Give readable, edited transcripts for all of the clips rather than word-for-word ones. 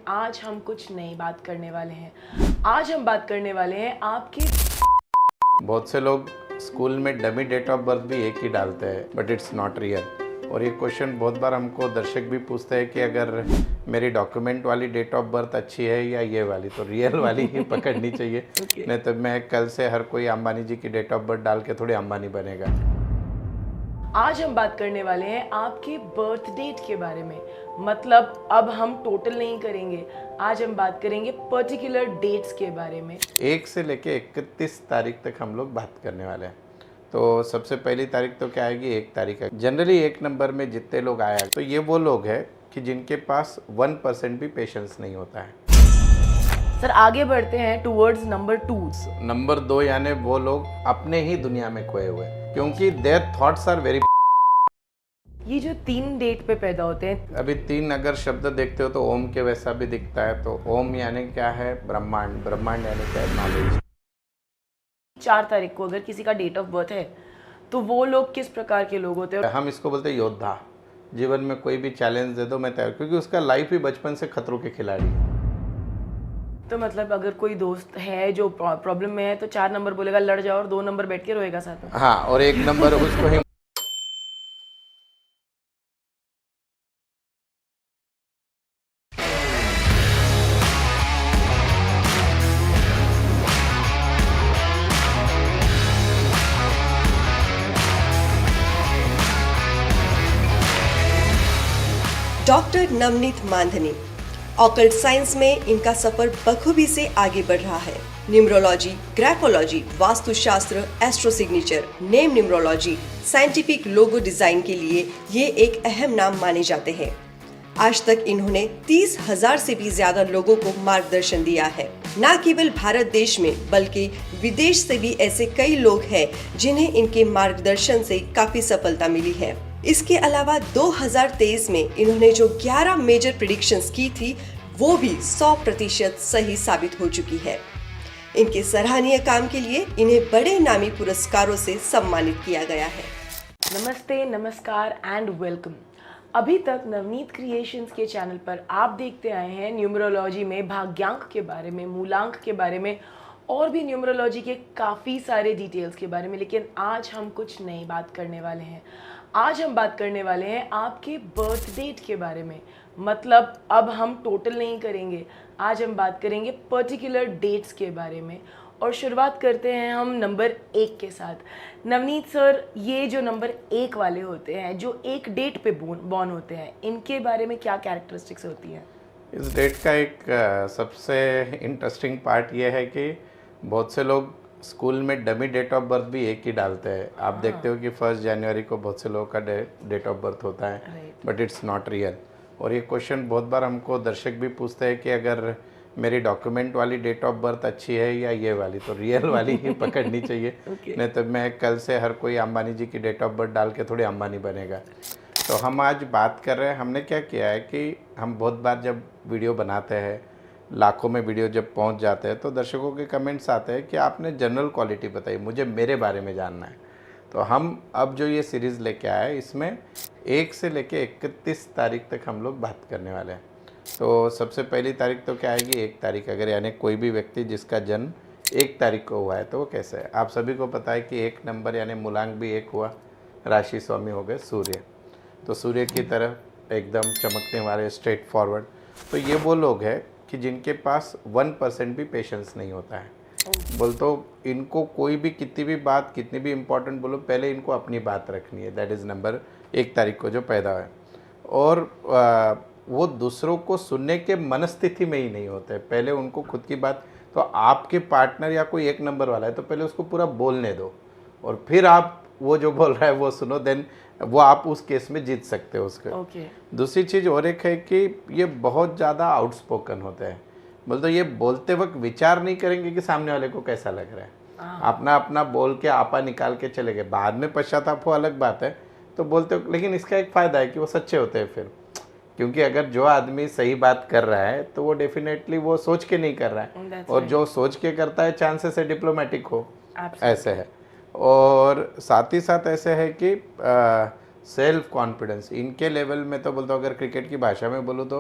आज हम कुछ नई बात करने वाले हैं। आज हम बात करने वाले हैं आपके। बहुत से लोग स्कूल में डमी डेट ऑफ बर्थ भी एक ही डालते हैं, बट इट्स नॉट रियल। और ये क्वेश्चन बहुत बार हमको दर्शक भी पूछते हैं कि अगर मेरी डॉक्यूमेंट वाली डेट ऑफ बर्थ अच्छी है या ये वाली, तो रियल वाली ही पकड़नी चाहिए। नहीं तो मैं कल से हर कोई अंबानी जी की डेट ऑफ बर्थ डाल के थोड़ी अंबानी बनेगा। आज हम बात करने वाले हैं आपके बर्थ डेट के बारे में। मतलब अब हम टोटल नहीं करेंगे, आज हम बात करेंगे पर्टिकुलर डेट्स के बारे में। 1 से लेके 31 तारीख तक हम लोग बात करने वाले हैं। तो सबसे पहली तारीख तो क्या आएगी? 1 तारीख है। जनरली 1 नंबर में जितने लोग आया, तो ये वो लोग हैं कि जिनके पास 1% भी पेशेंस नहीं होता है। सर आगे बढ़ते हैं टूवर्ड्स नंबर 2। नंबर 2 यानी वो लोग अपने ही दुनिया में खोए हुए, क्योंकि देयर थॉट्स आर वेरी। ये जो 3 डेट पे पैदा होते हैं, अभी 3 अगर शब्द देखते हो तो ओम के वैसा भी दिखता है। तो ओम यानी क्या है? ब्रह्मांड। ब्रह्मांड यानी क्या है? नॉलेज। 4 तारीख को अगर किसी का डेट ऑफ बर्थ है तो वो लोग किस प्रकार के लोग होते हैं? हम इसको बोलते हैं योद्धा। जीवन में कोई भी चैलेंज दे दो मैं तैयार, क्योंकि उसका लाइफ ही बचपन से खतरों के खिलाड़ी है। तो मतलब अगर कोई दोस्त है जो प्रॉब्लम में है तो 4 नंबर बोलेगा लड़ जाओ और 2 नंबर बैठ के रोएगा साथ में। हाँ, और 1 नंबर उसको ही। Doctor Navneet Mandhani. Occult science में इनका सफर बखूबी से आगे बढ़ रहा है। Numerology, graphology, vastushastra, astro signature, name numerology, scientific logo design के लिए ये एक अहम नाम माने जाते हैं। आज तक इन्होंने 30,000 से भी ज्यादा लोगों को मार्गदर्शन दिया है। न केवल भारत देश में बल्कि विदेश से भी ऐसे कई लोग हैं जिन्हें इनके मार्गदर्शन से काफी सफलता मिली है। इसके अलावा 2023 में इन्होंने जो 11 मेजर प्रेडिक्शंस की थी वो भी 100% सही साबित हो चुकी है। इनके सराहनीय काम के लिए इन्हें बड़े नामी पुरस्कारों से सम्मानित किया गया है। नमस्ते, नमस्कार एंड वेलकम। अभी तक नवनीत क्रिएशंस के चैनल पर आप देखते आए हैं न्यूमरोलॉजी में भाग्यांक के बारे में, मूलांक के बारे में और भी न्यूमरोलॉजी के काफ़ी सारे डिटेल्स के बारे में। लेकिन आज हम कुछ नई बात करने वाले हैं। आज हम बात करने वाले हैं आपके बर्थ डेट के बारे में। मतलब अब हम टोटल नहीं करेंगे, आज हम बात करेंगे पर्टिकुलर डेट्स के बारे में। और शुरुआत करते हैं हम नंबर 1 के साथ। नवनीत सर, ये जो नंबर 1 वाले होते हैं जो एक डेट पे बॉर्न होते हैं, इनके बारे में क्या कैरेक्टरिस्टिक्स होती हैं? इस डेट का एक सबसे इंटरेस्टिंग पार्ट ये है कि बहुत से लोग स्कूल में डमी डेट ऑफ बर्थ भी एक ही डालते हैं। आप देखते हो कि 1 जनवरी को बहुत से लोगों का डेट ऑफ बर्थ होता है, बट इट्स नॉट रियल। और ये क्वेश्चन बहुत बार हमको दर्शक भी पूछते हैं कि अगर मेरी डॉक्यूमेंट वाली डेट ऑफ बर्थ अच्छी है या ये वाली, तो रियल वाली ही पकड़नी चाहिए। नहीं तो मैं कल से हर कोई अंबानी जी की डेट ऑफ बर्थ डाल के थोड़ी अंबानी बनेगा। तो हम आज बात कर रहे हैं, हमने क्या किया है कि हम बहुत बार जब वीडियो बनाते हैं, लाखों में वीडियो जब पहुंच जाते हैं, तो दर्शकों के कमेंट्स आते हैं कि आपने जनरल क्वालिटी बताई, मुझे मेरे बारे में जानना है। तो हम अब जो ये सीरीज़ लेके आए, इसमें 1 से लेके 31 तारीख तक हम लोग बात करने वाले हैं। तो सबसे पहली तारीख तो क्या आएगी? 1 तारीख। अगर यानी कोई भी व्यक्ति जिसका जन्म 1 तारीख को हुआ है तो वो कैसे है? आप सभी को पता है कि 1 नंबर यानी मूलांक भी 1 हुआ। राशि स्वामी हो गए सूर्य, तो सूर्य की तरफ एकदम चमकने वाले, स्ट्रेट फॉरवर्ड। तो ये वो लोग हैं कि जिनके पास 1% भी पेशेंस नहीं होता है। बोल तो इनको कोई भी कितनी भी बात, कितनी भी इम्पोर्टेंट बोलो, पहले इनको अपनी बात रखनी है। दैट इज़ नंबर 1 तारीख को जो पैदा है। और वो दूसरों को सुनने के मनस्थिति में ही नहीं होते। पहले उनको खुद की बात, तो आपके पार्टनर या कोई 1 नंबर वाला है तो पहले उसको पूरा बोलने दो और फिर आप वो जो बोल रहा है वो सुनो, देन वो आप उस केस में जीत सकते हो उसको। दूसरी चीज़ और एक है कि ये बहुत ज़्यादा आउटस्पोकन होते हैं। बोल तो ये बोलते वक्त विचार नहीं करेंगे कि सामने वाले को कैसा लग रहा है। अपना अपना बोल के आपा निकाल के चले गए, बाद में पश्चाताप हो अलग बात है। तो बोलते हो, लेकिन इसका एक फ़ायदा है कि वो सच्चे होते हैं फिर, क्योंकि अगर जो आदमी सही बात कर रहा है तो वो डेफिनेटली वो सोच के नहीं कर रहा है, और जो सोच के करता है चांसेस है डिप्लोमेटिक हो। ऐसे है। और साथ ही साथ ऐसे है कि सेल्फ कॉन्फिडेंस इनके लेवल में, तो बोलता हूँ अगर क्रिकेट की भाषा में बोलूँ तो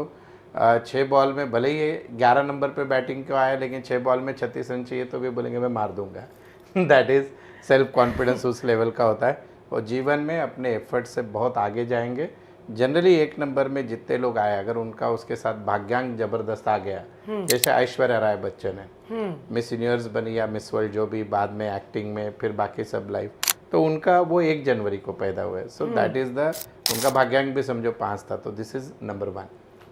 6 बॉल में भले ही 11 नंबर पे बैटिंग को आया, लेकिन 6 बॉल में 36 रन चाहिए तो भी बोलेंगे मैं मार दूंगा। दैट इज़ सेल्फ कॉन्फिडेंस उस लेवल का होता है। और जीवन में अपने एफर्ट से बहुत आगे जाएंगे। जनरली 1 नंबर में जितने लोग आए, अगर उनका उसके साथ भाग्यांक जबरदस्त आ गया, जैसे ऐश्वर्या राय बच्चन है, मिस यूनिवर्स बनी या मिस वर्ल्ड जो भी, बाद में एक्टिंग में, फिर बाकी सब लाइफ, तो उनका वो 1 जनवरी को पैदा हुआ है। सो दैट इज़ द, उनका भाग्यांक भी समझो 5 था, तो दिस इज़ नंबर 1।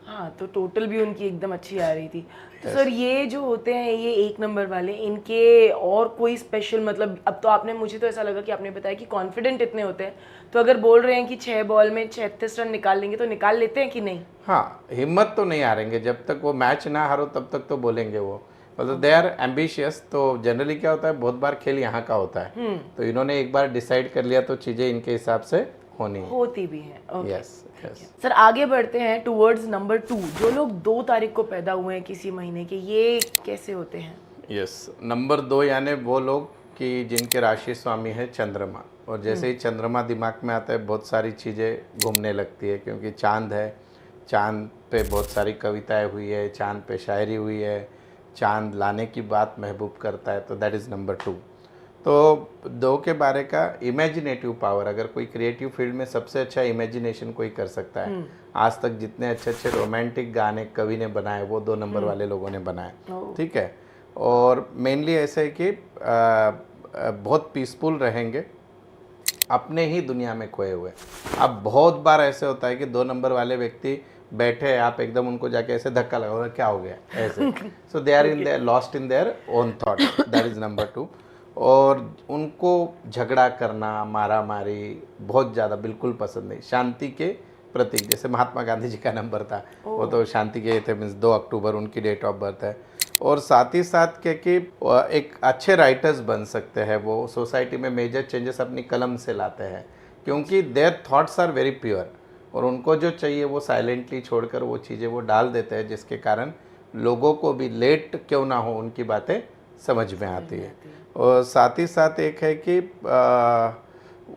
हाँ, तो टोटल भी उनकी एकदम अच्छी आ रही थी। तो सर ये जो होते हैं ये 1 नंबर वाले, इनके और कोई स्पेशल, मतलब अब तो आपने, मुझे तो ऐसा लगा कि आपने बताया कि कॉन्फिडेंट इतने होते हैं, तो अगर बोल रहे हैं कि 6 बॉल में 36 रन निकाल लेंगे तो निकाल लेते हैं कि नहीं? हाँ, हिम्मत तो नहीं हारेंगे, जब तक वो मैच ना हारो तब तक तो बोलेंगे वो, मतलब दे आर एम्बिशियस। तो जनरली क्या होता है, बहुत बार खेल यहाँ का होता है, तो इन्होंने एक बार डिसाइड कर लिया तो चीज़ें इनके हिसाब से होती भी हैं। यस। सर आगे बढ़ते हैं टूवर्ड्स नंबर 2। जो लोग 2 तारीख को पैदा हुए हैं किसी महीने के, ये कैसे होते हैं? यस, नंबर 2 यानी वो लोग कि जिनके राशि स्वामी है चंद्रमा, और जैसे ही चंद्रमा दिमाग में आता है बहुत सारी चीज़ें घूमने लगती है, क्योंकि चांद है, चांद पे बहुत सारी कविताएं हुई है, चांद पे शायरी हुई है, चांद लाने की बात महबूब करता है, तो दैट इज़ नंबर 2। तो 2 के बारे का इमेजिनेटिव पावर, अगर कोई क्रिएटिव फील्ड में सबसे अच्छा इमेजिनेशन कोई कर सकता है, आज तक जितने अच्छे अच्छे रोमांटिक गाने कवि ने बनाए वो 2 नंबर वाले लोगों ने बनाए, ठीक है। और मेनली ऐसे है कि बहुत पीसफुल रहेंगे, अपने ही दुनिया में खोए हुए। अब बहुत बार ऐसे होता है कि 2 नंबर वाले व्यक्ति बैठे हैं, आप एकदम उनको जाके ऐसे धक्का लगाओगे, क्या हो गया ऐसे, so they are in their lost in their own thought, that is number 2। और उनको झगड़ा करना, मारा मारी बहुत ज़्यादा बिल्कुल पसंद नहीं, शांति के प्रतीक, जैसे महात्मा गांधी जी का नंबर था, वो तो शांति के थे, मीन्स 2 अक्टूबर उनकी डेट ऑफ बर्थ है। और साथ ही साथ क्या कि एक अच्छे राइटर्स बन सकते हैं, वो सोसाइटी में मेजर चेंजेस अपनी कलम से लाते हैं, क्योंकि their thoughts are very pure, और उनको जो चाहिए वो साइलेंटली छोड़कर वो चीज़ें वो डाल देते हैं, जिसके कारण लोगों को भी लेट क्यों ना हो उनकी बातें समझ में आती है। और साथ ही साथ एक है कि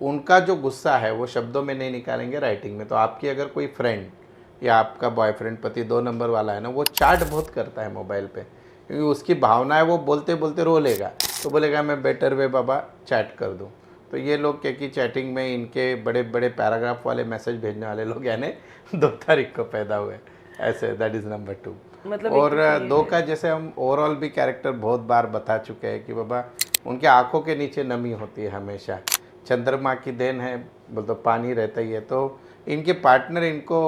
उनका जो गुस्सा है वो शब्दों में नहीं निकालेंगे, राइटिंग में। तो आपकी अगर कोई फ्रेंड या आपका बॉयफ्रेंड, पति 2 नंबर वाला है ना, वो चैट बहुत करता है मोबाइल पे, क्योंकि उसकी भावनाएं वो बोलते बोलते रो लेगा, तो बोलेगा मैं बेटर वे बाबा चैट कर दूं। तो ये लोग क्या कि चैटिंग में इनके बड़े बड़े पैराग्राफ वाले मैसेज भेजने वाले लोग यानी 2 तारीख को पैदा हुए, ऐसे, दैट इज़ नंबर 2। मतलब और 2 का जैसे हम ओवरऑल भी कैरेक्टर बहुत बार बता चुके हैं कि बाबा उनके आंखों के नीचे नमी होती है हमेशा, चंद्रमा की देन है, बोल तो पानी रहता ही है, तो इनके पार्टनर इनको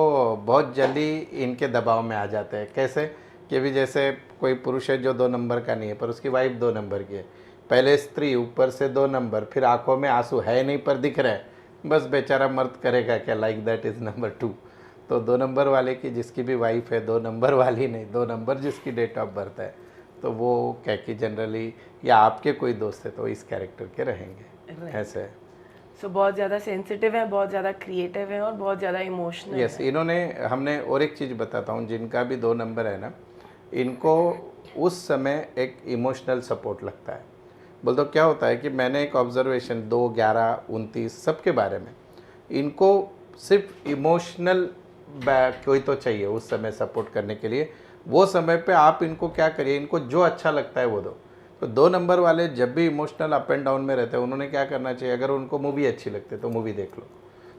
बहुत जल्दी इनके दबाव में आ जाते हैं। कैसे कि भी जैसे कोई पुरुष है जो 2 नंबर का नहीं है पर उसकी वाइफ 2 नंबर की है, पहले स्त्री, ऊपर से 2 नंबर, फिर आंखों में आंसू है नहीं पर दिख रहा है, बस बेचारा मर्द करेगा क्या, लाइक दैट इज़ नंबर 2। तो 2 नंबर वाले की जिसकी भी वाइफ है, 2 नंबर वाली नहीं, 2 नंबर जिसकी डेट ऑफ बर्थ है, तो वो क्या कि जनरली, या आपके कोई दोस्त है तो इस कैरेक्टर के रहेंगे, ऐसे। सो बहुत ज़्यादा सेंसिटिव है, बहुत ज़्यादा क्रिएटिव है और बहुत ज़्यादा इमोशनल है। यस, इन्होंने, हमने और एक चीज़ बताता हूँ, जिनका भी 2 नंबर है ना, इनको उस समय एक इमोशनल सपोर्ट लगता है। बोल तो क्या होता है कि मैंने एक ऑब्जर्वेशन 2, 11, 29 सबके बारे में, इनको सिर्फ इमोशनल कोई तो चाहिए उस समय सपोर्ट करने के लिए। वो समय पे आप इनको क्या करिए, इनको जो अच्छा लगता है वो दो। तो 2 नंबर वाले जब भी इमोशनल अप एंड डाउन में रहते हैं, उन्होंने क्या करना चाहिए, अगर उनको मूवी अच्छी लगती है तो मूवी देख लो,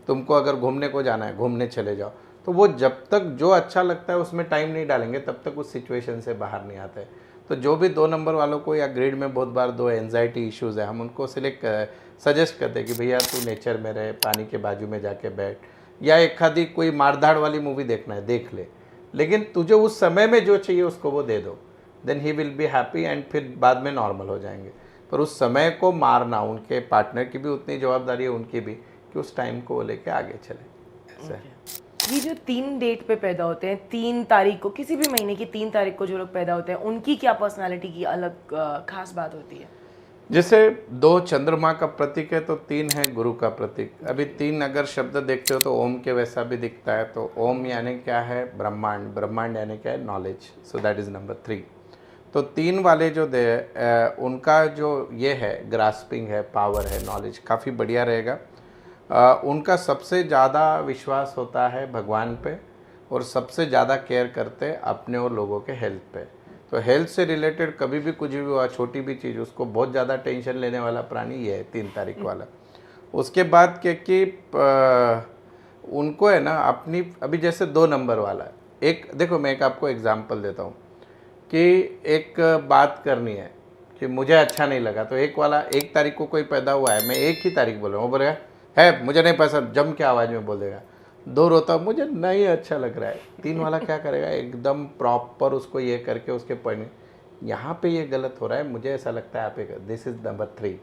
तुमको अगर घूमने को जाना है घूमने चले जाओ। तो वो जब तक जो अच्छा लगता है उसमें टाइम नहीं डालेंगे तब तक उस सिचुएशन से बाहर नहीं आते। तो जो भी 2 नंबर वालों को, या ग्रिड में बहुत बार 2 एंजाइटी इश्यूज़ है, हम उनको सजेस्ट करते हैं कि भैया तू नेचर में रहे, पानी के बाजू में जाके बैठ, या एक आधी कोई मारधाड़ वाली मूवी देखना है देख ले, लेकिन तुझे उस समय में जो चाहिए उसको वो दे दो, then he will be happy, and फिर बाद में नॉर्मल हो जाएंगे। पर उस समय को मारना, उनके पार्टनर की भी उतनी जवाबदारी है, उनकी भी, कि उस टाइम को वो लेके आगे चले, ऐसे। ये जो 3 डेट पे पैदा होते हैं, 3 तारीख को, किसी भी महीने की 3 तारीख को जो लोग पैदा होते हैं, उनकी क्या पर्सनालिटी की अलग खास बात होती है? जैसे 2 चंद्रमा का प्रतीक है तो 3 है गुरु का प्रतीक। अभी 3 अगर शब्द देखते हो तो ओम के वैसा भी दिखता है। तो ओम यानी क्या है, ब्रह्मांड, ब्रह्मांड यानी क्या है, knowledge, so that is number 3। तो 3 वाले जो उनका जो ये है, ग्रास्पिंग है, पावर है, नॉलेज काफ़ी बढ़िया रहेगा। उनका सबसे ज़्यादा विश्वास होता है भगवान पे, और सबसे ज़्यादा केयर करते हैं अपने और लोगों के हेल्थ पे। तो हेल्थ से रिलेटेड कभी भी कुछ भी हुआ, छोटी भी चीज़, उसको बहुत ज़्यादा टेंशन लेने वाला प्राणी ये है 3 तारीख वाला। उसके बाद क्या कि उनको है ना अपनी, अभी जैसे 2 नंबर वाला है, एक देखो मैं एक आपको एग्जांपल देता हूँ कि एक बात करनी है कि मुझे अच्छा नहीं लगा, तो एक वाला 1 तारीख को कोई पैदा हुआ है, मैं 1 ही तारीख बोल रहा हूँ, वो बोलेगा है मुझे नहीं पसंद, जम के आवाज़ में बोल देगा। 2 रोता मुझे नहीं अच्छा लग रहा है। 3 वाला क्या करेगा, एकदम प्रॉपर उसको ये करके उसके पॉइंट, यहाँ पे ये गलत हो रहा है, मुझे ऐसा लगता है आप एक, दिस इज नंबर 3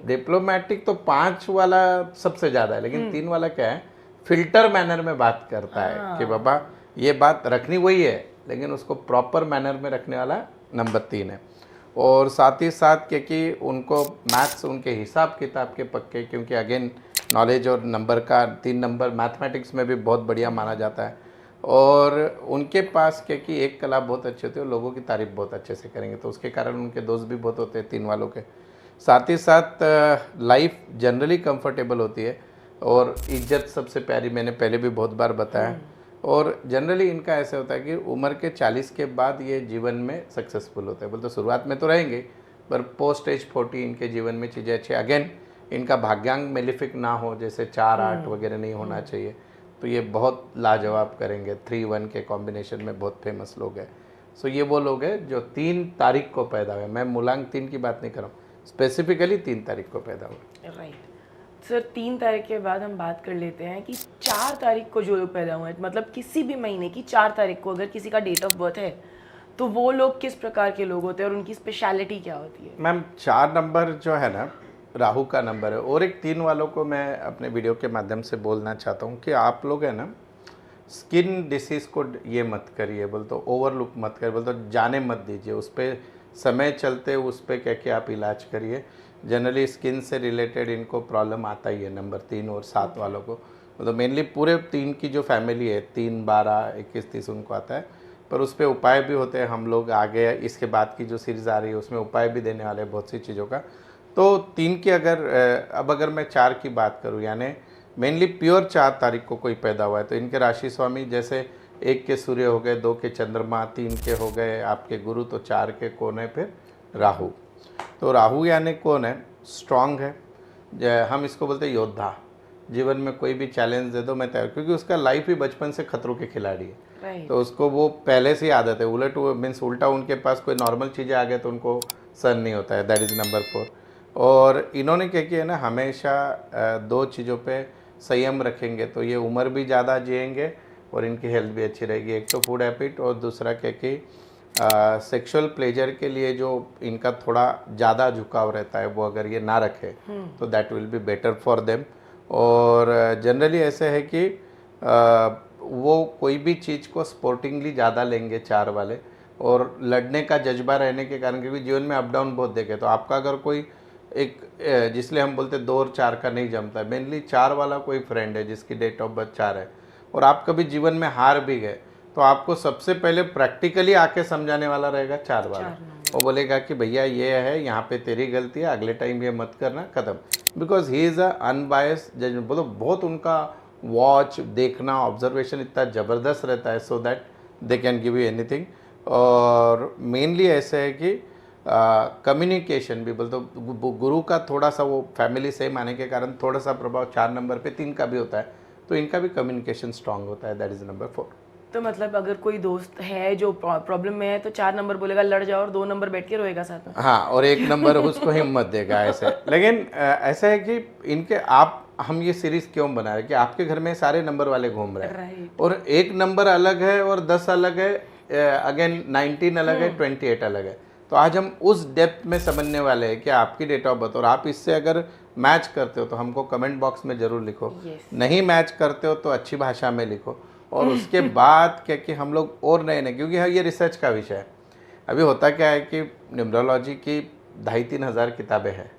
डिप्लोमेटिक। तो 5 वाला सबसे ज़्यादा है, लेकिन 3 वाला क्या है, फिल्टर मैनर में बात करता है कि बाबा ये बात रखनी वही है, लेकिन उसको प्रॉपर मैनर में रखने वाला नंबर 3 है। और साथ ही साथ क्योंकि उनको मैथ्स, उनके हिसाब किताब के पक्के, क्योंकि अगेन नॉलेज और नंबर का 3 नंबर मैथमेटिक्स में भी बहुत बढ़िया माना जाता है। और उनके पास क्योंकि एक कला बहुत अच्छी होती है, लोगों की तारीफ बहुत अच्छे से करेंगे, तो उसके कारण उनके दोस्त भी बहुत होते हैं 3 वालों के। साथ ही साथ लाइफ जनरली कंफर्टेबल होती है और इज्जत सबसे प्यारी, मैंने पहले भी बहुत बार बताया। और जनरली इनका ऐसा होता है कि उम्र के 40 के बाद ये जीवन में सक्सेसफुल होते हैं। बोलते शुरुआत में तो रहेंगे, पर पोस्ट एज 40 इनके जीवन में चीज़ें अच्छी। अगेन इनका भाग्यांक मेलिफिक ना हो, जैसे 4-8 वगैरह नहीं होना चाहिए, तो ये बहुत लाजवाब करेंगे। 3-1 के कॉम्बिनेशन में बहुत फेमस लोग हैं। सो ये वो लोग हैं जो 3 तारीख को पैदा हुए। मैं मूलांक 3 की बात नहीं कर रहा हूँ, स्पेसिफिकली 3 तारीख को पैदा हुए। राइट सर, 3 तारीख के बाद हम बात कर लेते हैं कि 4 तारीख को जो लोग पैदा हुए हैं, मतलब किसी भी महीने की 4 तारीख को अगर किसी का डेट ऑफ बर्थ है, तो वो लोग किस प्रकार के लोग होते हैं और उनकी स्पेशलिटी क्या होती है? मैम 4 नंबर जो है ना, राहु का नंबर है। और एक 3 वालों को मैं अपने वीडियो के माध्यम से बोलना चाहता हूँ कि आप लोग है ना, स्किन डिसीज़ को ये मत करिए, बोल तो ओवरलुक मत करिए, बोल तो जाने मत दीजिए, उस पर समय चलते उस पर कह के आप इलाज करिए। जनरली स्किन से रिलेटेड इनको प्रॉब्लम आता ही है नंबर 3 और 7 वालों को। मतलब मेनली पूरे 3 की जो फैमिली है, 3, 12, 21, 30 उनको आता है, पर उस पर उपाय भी होते हैं। हम लोग आगे इसके बाद की जो सीरीज़ आ रही है उसमें उपाय भी देने वाले हैं बहुत सी चीज़ों का। तो 3 की अगर मैं 4 की बात करूँ, यानी मेनली प्योर 4 तारीख को कोई पैदा हुआ है, तो इनके राशि स्वामी जैसे 1 के सूर्य हो गए, 2 के चंद्रमा, 3 के हो गए आपके गुरु, तो 4 के कौन है फिर, राहु। तो राहु यानी कौन है, स्ट्रांग है, हम इसको बोलते हैं योद्धा। जीवन में कोई भी चैलेंज दे दो मैं तैयार, क्योंकि उसका लाइफ ही बचपन से खतरों के खिलाड़ी है। तो उसको वो पहले से ही आदत है। उलट मीन्स उल्टा, उनके पास कोई नॉर्मल चीज़ें आ गए तो उनको सहन नहीं होता है। That is number 4। और इन्होंने क्या किया ना, हमेशा 2 चीज़ों पे संयम रखेंगे तो ये उम्र भी ज़्यादा जिएंगे और इनकी हेल्थ भी अच्छी रहेगी। एक तो फूड हैबिट, और दूसरा क्या कि सेक्सुअल प्लेजर के लिए जो इनका थोड़ा ज़्यादा झुकाव रहता है, वो अगर ये ना रखे तो that will be better for them. और जनरली ऐसे है कि वो कोई भी चीज़ को स्पोर्टिंगली ज़्यादा लेंगे 4 वाले, और लड़ने का जज्बा रहने के कारण, क्योंकि जीवन में अप डाउन बहुत देखे, तो आपका अगर कोई एक जिसलिए हम बोलते 2 और 4 का नहीं जमता है, मेनली 4 वाला कोई फ्रेंड है जिसकी डेट ऑफ बर्थ 4 है, और आप कभी जीवन में हार भी गए, तो आपको सबसे पहले प्रैक्टिकली आके समझाने वाला रहेगा 4 वाला। वो बोलेगा कि भैया ये है, यहाँ पे तेरी गलती है, अगले टाइम ये मत करना, ख़त्म। Because he is a unbiased judgement. बोलो बहुत उनका वॉच देखना, ऑब्जर्वेशन इतना ज़बरदस्त रहता है, so that they can give you anything. और मेनली ऐसे है कि कम्युनिकेशन भी बोलते, गुरु का थोड़ा सा वो फैमिली सेम आने के कारण थोड़ा सा प्रभाव 4 नंबर पे 3 का भी होता है, तो इनका भी कम्युनिकेशन स्ट्रांग होता है। That is number 4। तो मतलब अगर कोई दोस्त है जो प्रॉब्लम में है, तो 4 नंबर बोलेगा लड़ जाओ, और 2 नंबर बैठ के रोएगा साथ में। हाँ, और 1 नंबर उसको हिम्मत देगा ऐसे। लेकिन ऐसा है कि इनके हम ये सीरीज क्यों बना रहे हैं कि आपके घर में सारे नंबर वाले घूम रहे हैं, और 1 नंबर अलग है और 10 अलग है, अगेन 19 अलग है, 28 अलग है। तो आज हम उस डेप्थ में समझने वाले हैं कि आपकी डेट ऑफ बर्थ, और आप इससे अगर मैच करते हो तो हमको कमेंट बॉक्स में ज़रूर लिखो। नहीं मैच करते हो तो अच्छी भाषा में लिखो। और उसके बाद क्या कि हम लोग और नए, क्योंकि ये रिसर्च का विषय है। अभी होता क्या है कि न्यूमरोलॉजी की 2,500-3 हज़ार किताबें हैं,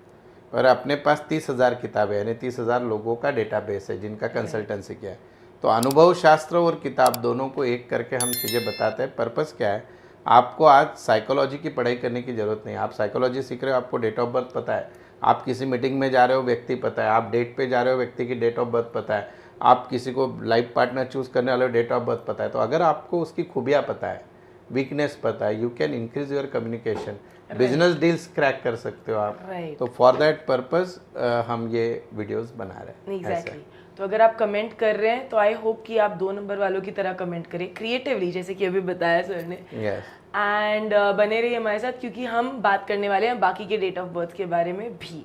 और अपने पास 30,000 किताबें, यानी 30,000 लोगों का डेटाबेस है जिनका कंसल्टेंसी किया है। तो अनुभव शास्त्र और किताब दोनों को एक करके हम चीज़ें बताते हैं। पर्पस क्या है, आपको आज साइकोलॉजी की पढ़ाई करने की ज़रूरत नहीं है। आप साइकोलॉजी सीख रहे हो, आपको डेट ऑफ बर्थ पता है, आप किसी मीटिंग में जा रहे हो, व्यक्ति पता है, आप डेट पे जा रहे हो, व्यक्ति की डेट ऑफ बर्थ पता है, आप किसी को लाइफ पार्टनर चूज करने वाले डेट ऑफ बर्थ पता है, तो अगर आपको उसकी खूबियाँ पता है, वीकनेस पता है, you can increase your communication, business deals crack कर सकते हो आप। Right. तो फॉर दैट पर्पस हम ये वीडियोस बना रहे हैं। एग्जैक्टली तो अगर आप कमेंट कर रहे हैं तो आई होप कि आप 2 नंबर वालों की तरह कमेंट करें क्रिएटिवली, जैसे कि अभी बताया सर ने। यस, एंड बने रहिए हमारे साथ, क्योंकि हम बात करने वाले हैं बाकी के डेट ऑफ बर्थ के बारे में भी।